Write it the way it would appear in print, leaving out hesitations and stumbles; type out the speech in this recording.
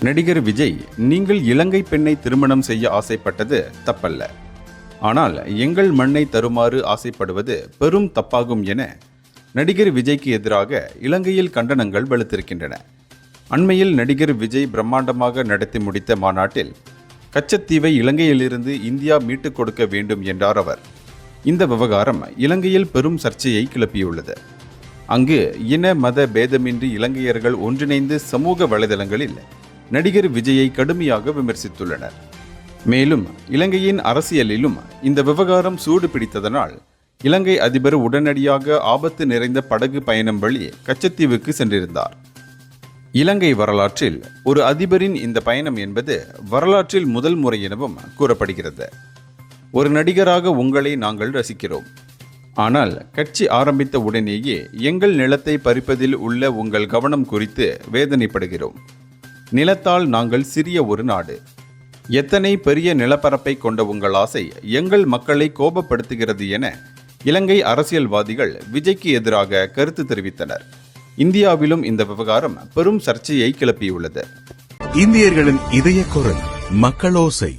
நடிகர் விஜய், நீங்கள் இலங்கை பெண்ணை திருமணம் செய்ய ஆசைப்பட்டது தப்பல்ல. ஆனால் எங்கள் மண்ணை தருமாறு ஆசைப்படுவது பெரும் தப்பாகும் என நடிகர் விஜய்க்கு எதிராக இலங்கையில் கண்டனங்கள் வலுத்திருக்கின்றன. அண்மையில் நடிகர் விஜய் பிரம்மாண்டமாக நடத்தி முடித்த மாநாட்டில் கச்சத்தீவை இலங்கையிலிருந்து இந்தியா மீட்டுக் கொடுக்க வேண்டும் என்றார் அவர். இந்த விவகாரம் இலங்கையில் பெரும் சர்ச்சையை கிளப்பியுள்ளது. அங்கு இன மத பேதமின்றி இலங்கையர்கள் ஒன்றிணைந்து சமூக வலைதளங்களில் நடிகர் விஜயை கடுமையாக விமர்சித்துள்ளனர். மேலும் இலங்கையின் அரசியலிலும் இந்த விவகாரம் சூடு பிடித்ததனால் இலங்கை அதிபர் உடனடியாக ஆபத்து நிறைந்த படகு பயணம் வழி கச்சத்தீவுக்கு சென்றிருந்தார். இலங்கை வரலாற்றில் ஒரு அதிபரின் இந்த பயணம் என்பது வரலாற்றில் முதல் முறை எனவும் கூறப்படுகிறது. ஒரு நடிகராக உங்களை நாங்கள் ரசிக்கிறோம். ஆனால் கட்சி ஆரம்பித்த உடனேயே எங்கள் நிலத்தை பறிப்பதில் உள்ள உங்கள் கவனம் குறித்து வேதனைப்படுகிறோம். நிலத்தால் நாங்கள் சிறிய ஒரு நாடு. எத்தனை பெரிய நிலப்பரப்பை கொண்ட உங்கள் ஆசை எங்கள் மக்களை கோபப்படுத்துகிறது என இலங்கை அரசியல்வாதிகள் விஜய்க்கு எதிராக கருத்து தெரிவித்தனர். இந்தியாவிலும் இந்த விவகாரம் பெரும் சர்ச்சையை கிளப்பியுள்ளது. இந்தியர்களின் இதய குரல் மக்களோசை.